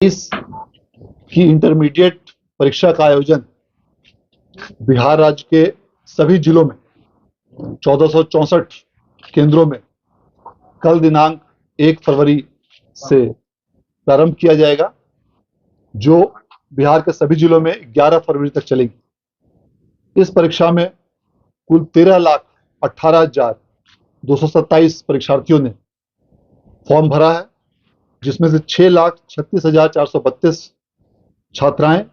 इस की इंटरमीडिएट परीक्षा का आयोजन बिहार राज्य के सभी जिलों में 1464 केंद्रों में कल दिनांक 1 फरवरी से प्रारंभ किया जाएगा, जो बिहार के सभी जिलों में 11 फरवरी तक चलेगी। इस परीक्षा में कुल 13,18,227 परीक्षार्थियों ने फॉर्म भरा है, जिसमें से 6,36,432 छात्राएं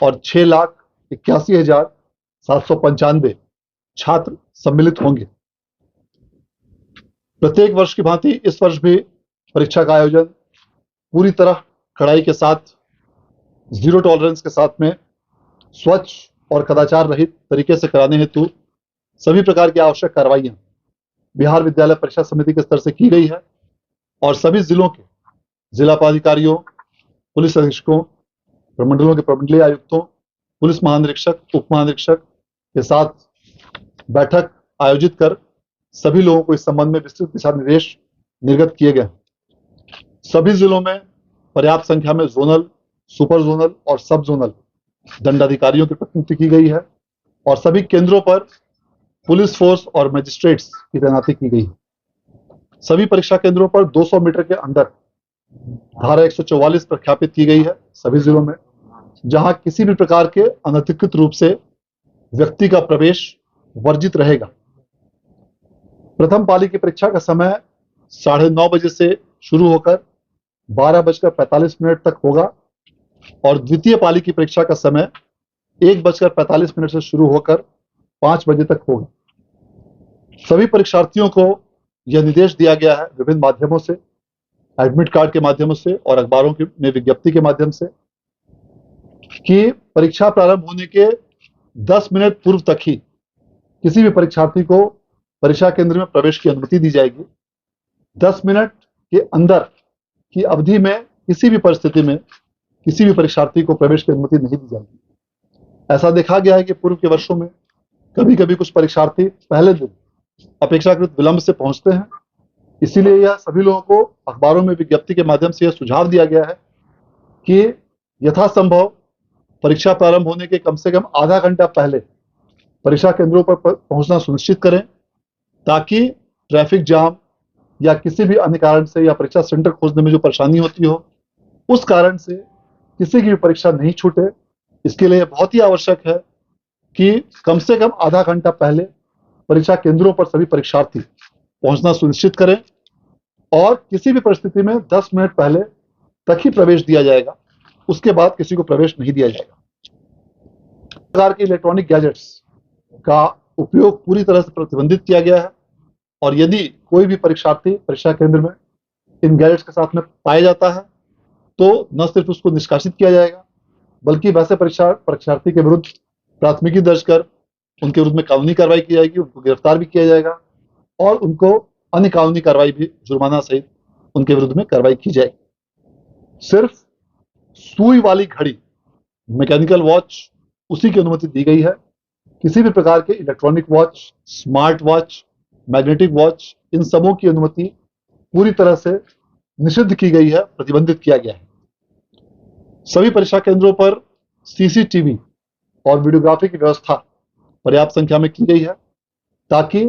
और 6,81,795 छात्र सम्मिलित होंगे। प्रत्येक वर्ष की भांति इस वर्ष भी परीक्षा का आयोजन पूरी तरह कड़ाई के साथ, जीरो टॉलरेंस के साथ में स्वच्छ और कदाचार रहित तरीके से कराने हेतु सभी प्रकार की आवश्यक कार्रवाइयां बिहार विद्यालय परीक्षा समिति के स्तर से की गई है और सभी जिलों के जिला पदाधिकारियों, पुलिस अधीक्षकों, प्रमंडलों के प्रमंडलीय आयुक्तों, पुलिस महानिरीक्षक, उप महानिरीक्षक के साथ बैठक आयोजित कर सभी लोगों को इस संबंध में विस्तृत दिशा निर्देश निर्गत किए गए। सभी जिलों में पर्याप्त संख्या में जोनल, सुपर जोनल और सब जोनल दंडाधिकारियों की प्रतिनियुक्ति की गई है और सभी केंद्रों पर पुलिस फोर्स और मजिस्ट्रेट्स की तैनाती की गई है। सभी परीक्षा केंद्रों पर 200 मीटर के अंदर धारा 144 प्रख्यापित की गई है सभी जिलों में, जहां किसी भी प्रकार के अनधिकृत रूप से व्यक्ति का प्रवेश वर्जित रहेगा। प्रथम पाली की परीक्षा का समय 9:30 बजे से शुरू होकर 12:45 तक होगा और द्वितीय पाली की परीक्षा का समय 1:45 से शुरू होकर 5 बजे तक होगा। सभी परीक्षार्थियों को यह निर्देश दिया गया है विभिन्न माध्यमों से, एडमिट कार्ड के माध्यमों से और अखबारों में विज्ञप्ति के माध्यम से, कि परीक्षा प्रारंभ होने के 10 मिनट पूर्व तक ही किसी भी परीक्षार्थी को परीक्षा केंद्र में प्रवेश की अनुमति दी जाएगी। 10 मिनट के अंदर की अवधि में किसी भी परिस्थिति में किसी भी परीक्षार्थी को प्रवेश की अनुमति नहीं दी जाएगी। ऐसा देखा गया है कि पूर्व के वर्षों में कभी कभी कुछ परीक्षार्थी पहले दिन अपेक्षाकृत विलंब से पहुंचते हैं, इसीलिए यह सभी लोगों को अखबारों में विज्ञप्ति के माध्यम से यह सुझाव दिया गया है कि यथासंभव परीक्षा प्रारंभ होने के कम से कम आधा घंटा पहले परीक्षा केंद्रों पर पहुंचना सुनिश्चित करें, ताकि ट्रैफिक जाम या किसी भी अन्य कारण से या परीक्षा सेंटर खोजने में जो परेशानी होती हो, उस कारण से किसी की भी परीक्षा नहीं छूटे। इसके लिए बहुत ही आवश्यक है कि कम से कम आधा घंटा पहले परीक्षा केंद्रों पर सभी परीक्षार्थी पहुंचना सुनिश्चित करें और किसी भी परिस्थिति में 10 मिनट पहले तक ही प्रवेश दिया जाएगा, उसके बाद किसी को प्रवेश नहीं दिया जाएगा। प्रकार के इलेक्ट्रॉनिक गैजेट्स का उपयोग पूरी तरह से प्रतिबंधित किया गया है और यदि कोई भी परीक्षार्थी परीक्षा केंद्र में इन गैजेट्स के साथ में पाया जाता है तो न सिर्फ उसको निष्कासित किया जाएगा, बल्कि वैसे परीक्षार्थी के विरुद्ध प्राथमिकी दर्ज कर उनके विरुद्ध में कानूनी कार्रवाई की जाएगी, उनको गिरफ्तार भी किया जाएगा और उनको अन्य कानूनी कार्रवाई भी, जुर्माना सहित उनके विरुद्ध में कार्रवाई की जाएगी। सिर्फ सुई वाली घड़ी, मैकेनिकल वॉच, उसी की अनुमति दी गई है। किसी भी प्रकार के electronic watch, smart watch, magnetic watch, इन सबों की अनुमति पूरी तरह से निषिद्ध की गई है, प्रतिबंधित किया गया है। सभी परीक्षा केंद्रों पर सीसीटीवी और वीडियोग्राफी की व्यवस्था पर्याप्त संख्या में की गई है, ताकि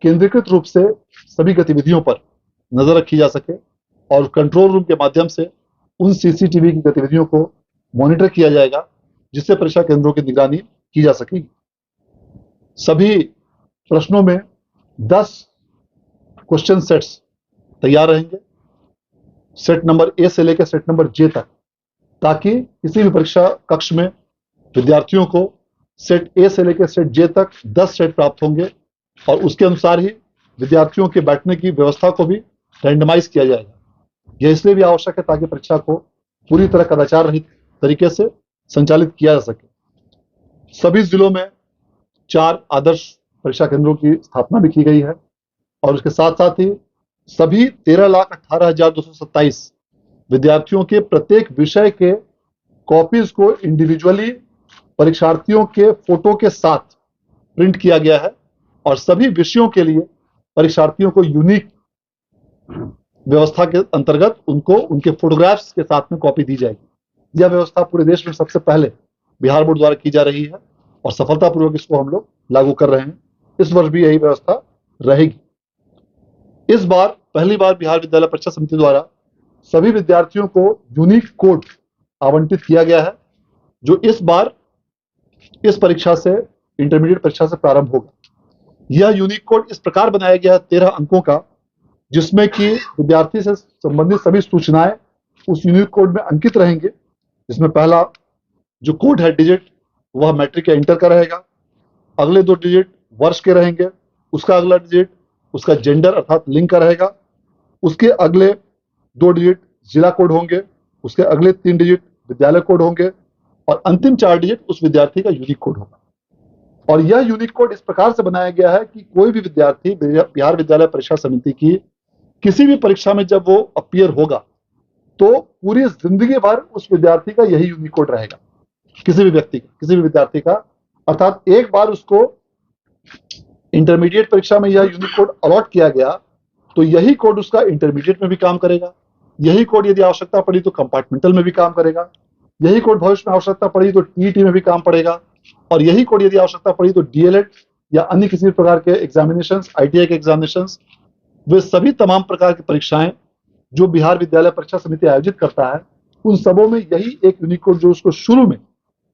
केंद्रीकृत रूप से सभी गतिविधियों पर नजर रखी जा सके और कंट्रोल रूम के माध्यम से उन सीसीटीवी की गतिविधियों को मॉनिटर किया जाएगा, जिससे परीक्षा केंद्रों की निगरानी की जा सकेगी। सभी प्रश्नों में 10 क्वेश्चन सेट्स तैयार रहेंगे, सेट नंबर ए से लेकर सेट नंबर जे तक, ताकि किसी भी परीक्षा कक्ष में विद्यार्थियों को सेट ए से लेकर सेट जे तक 10 सेट प्राप्त होंगे और उसके अनुसार ही विद्यार्थियों के बैठने की व्यवस्था को भी रैंडमाइज किया जाएगा। यह इसलिए भी आवश्यक है ताकि परीक्षा को पूरी तरह कदाचार रहित तरीके से संचालित किया जा सके। सभी जिलों में 4 आदर्श परीक्षा केंद्रों की स्थापना भी की गई है और उसके साथ साथ ही सभी 13,18,227 विद्यार्थियों के प्रत्येक विषय के कॉपीज को इंडिविजुअली परीक्षार्थियों के फोटो के साथ प्रिंट किया गया है और सभी विषयों के लिए परीक्षार्थियों को यूनिक व्यवस्था के अंतर्गत उनको उनके फोटोग्राफ्स के साथ में कॉपी दी जाएगी। यह व्यवस्था पूरे देश में सबसे पहले बिहार बोर्ड द्वारा की जा रही है और सफलतापूर्वक इसको हम लोग लागू कर रहे हैं। इस वर्ष भी यही व्यवस्था रहेगी। इस बार पहली बार बिहार विद्यालय परीक्षा समिति द्वारा सभी विद्यार्थियों को यूनिक कोड आवंटित किया गया है, जो इस बार इस परीक्षा से, इंटरमीडिएट परीक्षा से प्रारंभ होगा। यह यूनिक कोड इस प्रकार बनाया गया है 13 अंकों का, जिसमें कि विद्यार्थी से संबंधित सभी सूचनाएं उस यूनिक कोड में अंकित रहेंगे। इसमें पहला जो कोड है डिजिट, वह मैट्रिक या इंटर का रहेगा। अगले 2 डिजिट वर्ष के रहेंगे। उसका अगला डिजिट उसका जेंडर अर्थात लिंग का रहेगा। उसके अगले 2 डिजिट जिला कोड होंगे। उसके अगले 3 डिजिट विद्यालय कोड होंगे और अंतिम 4 डिजिट उस विद्यार्थी का यूनिक कोड होगा। और यह यूनिक कोड इस प्रकार से बनाया गया है कि कोई भी विद्यार्थी बिहार विद्यालय परीक्षा समिति की किसी भी परीक्षा में जब वो अपीयर होगा तो पूरी जिंदगी भर उस विद्यार्थी का यही यूनिक कोड रहेगा, किसी भी व्यक्ति का, किसी भी विद्यार्थी का। अर्थात एक बार उसको इंटरमीडिएट परीक्षा में यह यूनिक कोड अलॉट किया गया तो यही कोड उसका इंटरमीडिएट में भी काम करेगा। यही कोड यदि आवश्यकता पड़ी तो कंपार्टमेंटल में भी काम करेगा। यही कोड भविष्य में आवश्यकता पड़ी तो टीईटी में भी काम पड़ेगा। और यही कोड यदि आवश्यकता पड़ी तो डीएलएड या अन्य किसी प्रकार के एग्जामिनेशंस, आईटीआई के एग्जामिनेशंस, वे सभी तमाम प्रकार की परीक्षाएं जो बिहार विद्यालय परीक्षा समिति आयोजित करता है, उन सबों में यही एक यूनिक कोड जो उसको शुरू में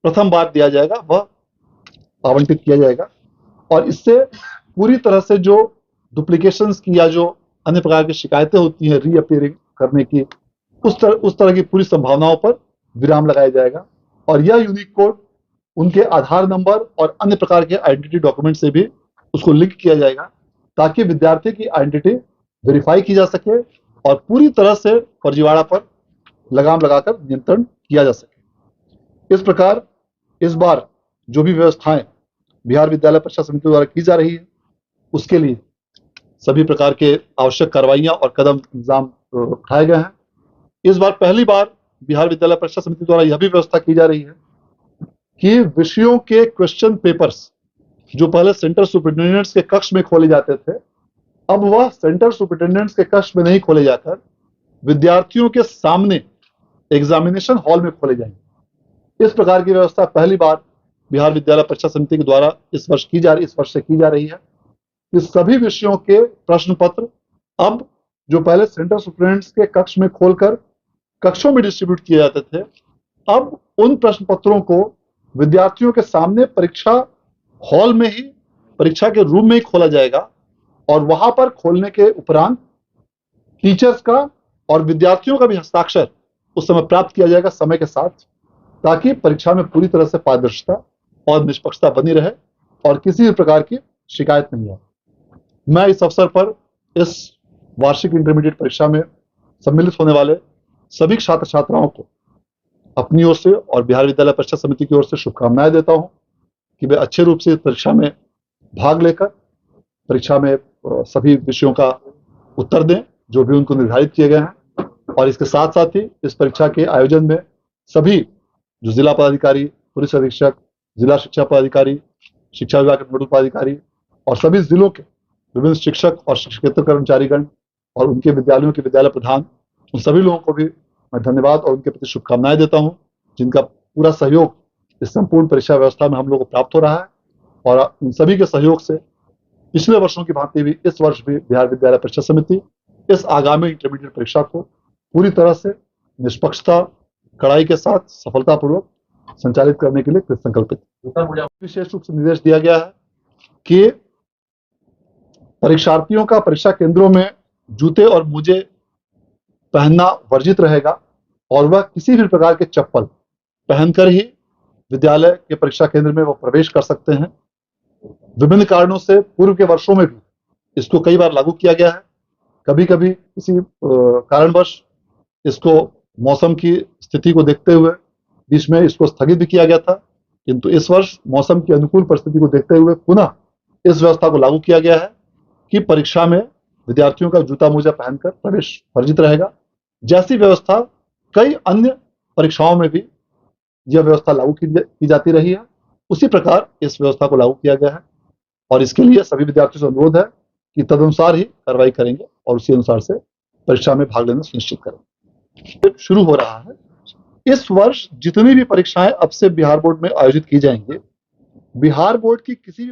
प्रथम बार दिया जाएगा वह आवंटित किया जाएगा। और इससे पूरी तरह से जो डुप्लीकेशंस की या जो अन्य प्रकार की शिकायतें होती हैं रीअपीयरिंग करने की, उस तरह की पूरी संभावनाओं पर विराम लगाया जाएगा। और यह यूनिक कोड उनके आधार नंबर और अन्य प्रकार के आइडेंटिटी डॉक्यूमेंट से भी उसको लिंक किया जाएगा ताकि विद्यार्थी की आइडेंटिटी वेरीफाई की जा सके और पूरी तरह से फर्जीवाड़ा पर लगाम लगाकर नियंत्रण किया जा सके। इस प्रकार इस बार जो भी व्यवस्थाएं बिहार विद्यालय परीक्षा समिति द्वारा की जा रही है, उसके लिए सभी प्रकार के आवश्यक कार्रवाइयां और कदम इंतजाम उठाए गए हैं। इस बार पहली बार बिहार विद्यालय परीक्षा समिति द्वारा यह भी व्यवस्था की जा रही है कि विषयों के क्वेश्चन पेपर्स जो पहले सेंटर सुपरिटेंडेंट्स के कक्ष में खोले जाते थे, अब वह सेंटर सुपरिटेंडेंट्स के कक्ष में नहीं खोले जाकर विद्यार्थियों के सामने एग्जामिनेशन हॉल में खोले जाएंगे। इस प्रकार की व्यवस्था पहली बार बिहार विद्यालय परीक्षा समिति के द्वारा इस वर्ष से की जा रही है। इस सभी विषयों के प्रश्न पत्र अब जो पहले सेंटर सुपरिटेंडेंट्स के कक्ष में खोलकर कक्षों में डिस्ट्रीब्यूट किए जाते थे, अब उन प्रश्न पत्रों को विद्यार्थियों के सामने परीक्षा हॉल में ही, परीक्षा के रूम में ही खोला जाएगा और वहां पर खोलने के उपरांत टीचर्स का और विद्यार्थियों का भी हस्ताक्षर उस समय प्राप्त किया जाएगा समय के साथ, ताकि परीक्षा में पूरी तरह से पारदर्शिता और निष्पक्षता बनी रहे और किसी भी प्रकार की शिकायत नहीं आए। मैं इस अवसर पर इस वार्षिक इंटरमीडिएट परीक्षा में सम्मिलित होने वाले सभी छात्र छात्राओं को अपनी ओर से और बिहार विद्यालय परीक्षा समिति की ओर से शुभकामनाएं देता हूं कि वे अच्छे रूप से इस परीक्षा में भाग लेकर परीक्षा में सभी विषयों का उत्तर दें जो भी उनको निर्धारित किए गए हैं। और इसके साथ साथ ही इस परीक्षा के आयोजन में सभी जो जिला पदाधिकारी, पुलिस अधीक्षक, जिला शिक्षा पदाधिकारी, शिक्षा विभाग के नोडल पदाधिकारी और सभी जिलों के विभिन्न शिक्षक और शिक्षकेतर कर्मचारीगण और उनके विद्यालयों के विद्यालय प्रधान, उन सभी लोगों को भी मैं धन्यवाद और उनके प्रति शुभकामनाएं देता हूं, जिनका पूरा सहयोग इस संपूर्ण परीक्षा व्यवस्था में हम लोगों को प्राप्त हो रहा है। और इन सभी के सहयोग से पिछले वर्षों की भांति भी इस वर्ष भी बिहार विद्यालय परीक्षा समिति इस आगामी इंटरमीडिएट परीक्षा को पूरी तरह से निष्पक्षता, कड़ाई के साथ सफलतापूर्वक संचालित करने के लिए कृत संकल्पित। विशेष रूप से निर्देश दिया गया है कि परीक्षार्थियों का परीक्षा केंद्रों में जूते और मोजे पहनना वर्जित रहेगा और वह किसी भी प्रकार के चप्पल पहनकर ही विद्यालय के परीक्षा केंद्र में वह प्रवेश कर सकते हैं। विभिन्न कारणों से पूर्व के वर्षों में भी इसको कई बार लागू किया गया है, कभी कभी किसी कारणवश इसको मौसम की स्थिति को देखते हुए बीच में इसको स्थगित भी किया गया था, किंतु इस वर्ष मौसम की अनुकूल परिस्थिति को देखते हुए पुनः इस व्यवस्था को लागू किया गया है कि परीक्षा में विद्यार्थियों का जूता मोजा पहनकर प्रवेश वर्जित रहेगा। जैसी व्यवस्था कई अन्य परीक्षाओं में भी यह व्यवस्था लागू की जाती रही है, उसी प्रकार इस व्यवस्था को लागू किया गया है और इसके लिए सभी विद्यार्थियों से अनुरोध है कि तदनुसार ही कार्रवाई करेंगे और उसी अनुसार से परीक्षा में भाग लेना सुनिश्चित करें। शुरू हो रहा है। इस वर्ष जितनी भी परीक्षाएं अब से बिहार बोर्ड में आयोजित की जाएंगी, बिहार बोर्ड की किसी भी